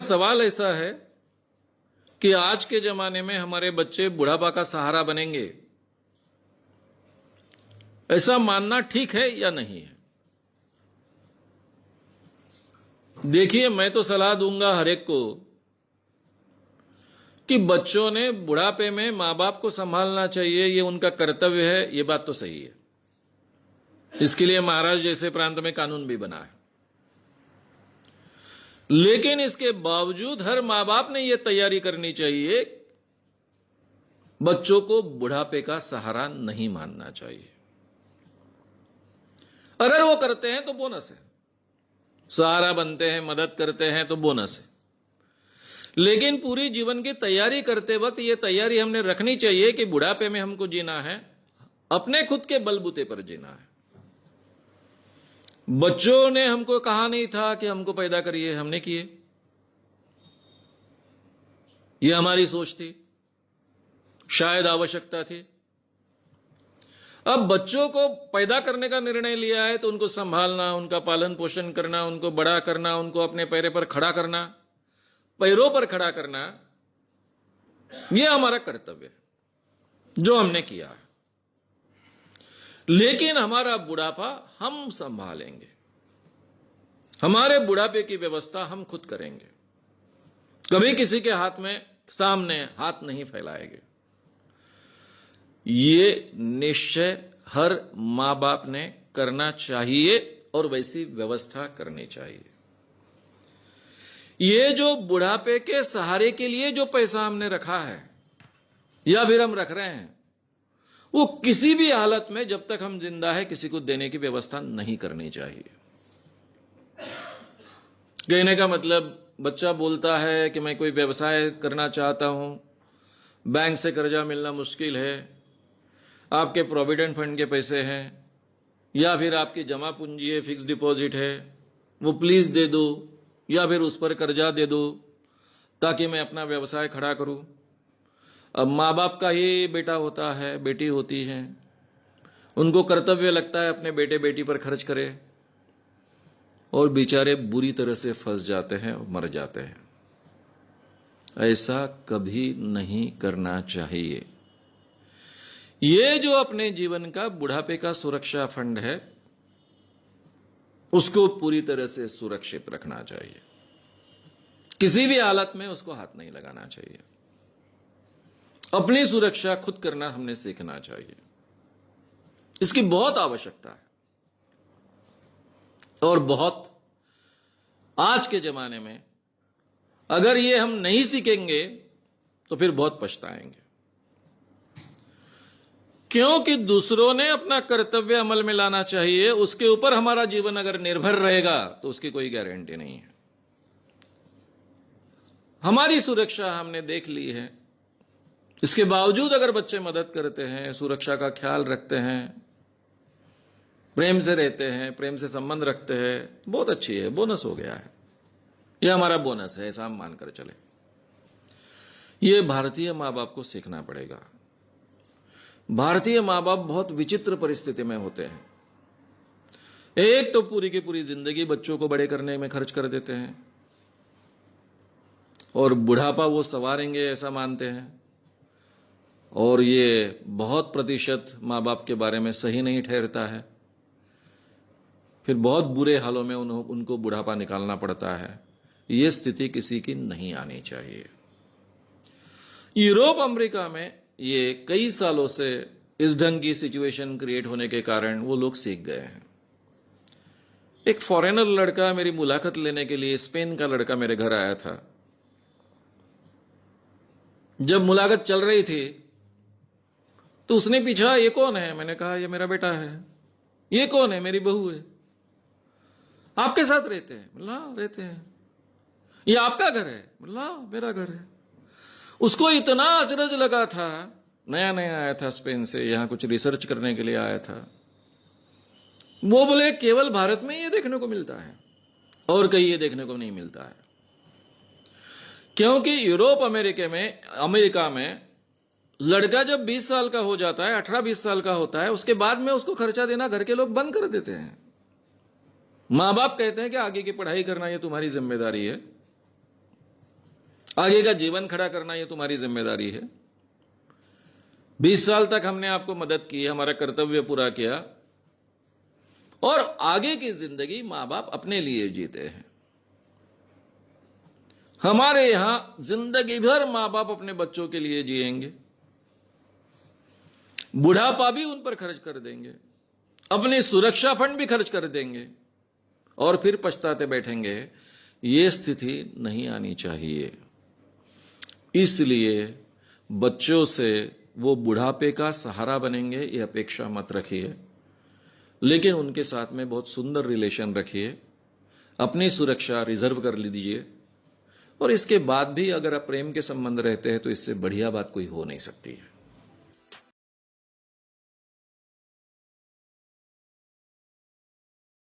सवाल ऐसा है कि आज के जमाने में हमारे बच्चे बुढ़ापा का सहारा बनेंगे, ऐसा मानना ठीक है या नहीं है? देखिए, मैं तो सलाह दूंगा हर एक को कि बच्चों ने बुढ़ापे में मां बाप को संभालना चाहिए, ये उनका कर्तव्य है। ये बात तो सही है। इसके लिए महाराष्ट्र जैसे प्रांत में कानून भी बना है। लेकिन इसके बावजूद हर मां बाप ने यह तैयारी करनी चाहिए, बच्चों को बुढ़ापे का सहारा नहीं मानना चाहिए। अगर वो करते हैं तो बोनस है, सहारा बनते हैं, मदद करते हैं तो बोनस है। लेकिन पूरी जीवन की तैयारी करते वक्त यह तैयारी हमने रखनी चाहिए कि बुढ़ापे में हमको जीना है, अपने खुद के बलबूते पर जीना है। बच्चों ने हमको कहा नहीं था कि हमको पैदा करिए, हमने किए। यह हमारी सोच थी, शायद आवश्यकता थी। अब बच्चों को पैदा करने का निर्णय लिया है तो उनको संभालना, उनका पालन पोषण करना, उनको बड़ा करना, उनको अपने पैरों पर खड़ा करना, यह हमारा कर्तव्य है जो हमने किया है। लेकिन हमारा बुढ़ापा हम संभालेंगे, हमारे बुढ़ापे की व्यवस्था हम खुद करेंगे। कभी किसी के हाथ में सामने हाथ नहीं फैलाएंगे। ये निश्चय हर मां बाप ने करना चाहिए और वैसी व्यवस्था करनी चाहिए। ये जो बुढ़ापे के सहारे के लिए जो पैसा हमने रखा है या फिर हम रख रहे हैं, वो किसी भी हालत में जब तक हम जिंदा है किसी को देने की व्यवस्था नहीं करनी चाहिए। कहने का मतलब, बच्चा बोलता है कि मैं कोई व्यवसाय करना चाहता हूं, बैंक से कर्जा मिलना मुश्किल है, आपके प्रोविडेंट फंड के पैसे हैं या फिर आपकी जमा पूंजी है, फिक्स डिपॉजिट है, वो प्लीज दे दो या फिर उस पर कर्जा दे दो ताकि मैं अपना व्यवसाय खड़ा करूं। अब माँ बाप का ही बेटा होता है, बेटी होती है, उनको कर्तव्य लगता है अपने बेटे बेटी पर खर्च करे, और बेचारे बुरी तरह से फंस जाते हैं और मर जाते हैं। ऐसा कभी नहीं करना चाहिए। ये जो अपने जीवन का बुढ़ापे का सुरक्षा फंड है, उसको पूरी तरह से सुरक्षित रखना चाहिए। किसी भी हालत में उसको हाथ नहीं लगाना चाहिए। अपनी सुरक्षा खुद करना हमने सीखना चाहिए। इसकी बहुत आवश्यकता है और बहुत आज के जमाने में अगर ये हम नहीं सीखेंगे तो फिर बहुत पछताएंगे, क्योंकि दूसरों ने अपना कर्तव्य अमल में लाना चाहिए, उसके ऊपर हमारा जीवन अगर निर्भर रहेगा तो उसकी कोई गारंटी नहीं है। हमारी सुरक्षा हमने देख ली है, इसके बावजूद अगर बच्चे मदद करते हैं, सुरक्षा का ख्याल रखते हैं, प्रेम से रहते हैं, प्रेम से संबंध रखते हैं, बहुत अच्छी है, बोनस हो गया है। यह हमारा बोनस है, ऐसा हम मानकर चले। यह भारतीय मां बाप को सीखना पड़ेगा। भारतीय मां बाप बहुत विचित्र परिस्थिति में होते हैं। एक तो पूरी की पूरी जिंदगी बच्चों को बड़े करने में खर्च कर देते हैं और बुढ़ापा वो संवारेंगे ऐसा मानते हैं, और ये बहुत प्रतिशत मां बाप के बारे में सही नहीं ठहरता है। फिर बहुत बुरे हालों में उनको बुढ़ापा निकालना पड़ता है। ये स्थिति किसी की नहीं आनी चाहिए। यूरोप अमेरिका में ये कई सालों से इस ढंग की सिचुएशन क्रिएट होने के कारण वो लोग सीख गए हैं। एक फॉरेनर लड़का मेरी मुलाकात लेने के लिए, स्पेन का लड़का मेरे घर आया था। जब मुलाकात चल रही थी तो उसने पूछा, ये कौन है? मैंने कहा, ये मेरा बेटा है। ये कौन है? मेरी बहू है। आपके साथ रहते हैं? बोला, रहते हैं। ये आपका घर है? बोला, मेरा घर है। उसको इतना अचरज लगा था, नया नया आया था स्पेन से, यहां कुछ रिसर्च करने के लिए आया था। वो बोले, केवल भारत में ये देखने को मिलता है और कहीं ये देखने को नहीं मिलता है। क्योंकि यूरोप अमेरिका में लड़का जब 20 साल का हो जाता है, 18-20 साल का होता है, उसके बाद में उसको खर्चा देना घर के लोग बंद कर देते हैं। मां बाप कहते हैं कि आगे की पढ़ाई करना ये तुम्हारी जिम्मेदारी है, आगे का जीवन खड़ा करना ये तुम्हारी जिम्मेदारी है। 20 साल तक हमने आपको मदद की, हमारा कर्तव्य पूरा किया, और आगे की जिंदगी मां बाप अपने लिए जीते हैं। हमारे यहां जिंदगी भर मां बाप अपने बच्चों के लिए जिएंगे, बुढ़ापा भी उन पर खर्च कर देंगे, अपनी सुरक्षा फंड भी खर्च कर देंगे, और फिर पछताते बैठेंगे। ये स्थिति नहीं आनी चाहिए। इसलिए बच्चों से वो बुढ़ापे का सहारा बनेंगे ये अपेक्षा मत रखिए, लेकिन उनके साथ में बहुत सुंदर रिलेशन रखिए, अपनी सुरक्षा रिजर्व कर लीजिए, और इसके बाद भी अगर आप प्रेम के संबंध रहते हैं तो इससे बढ़िया बात कोई हो नहीं सकती है।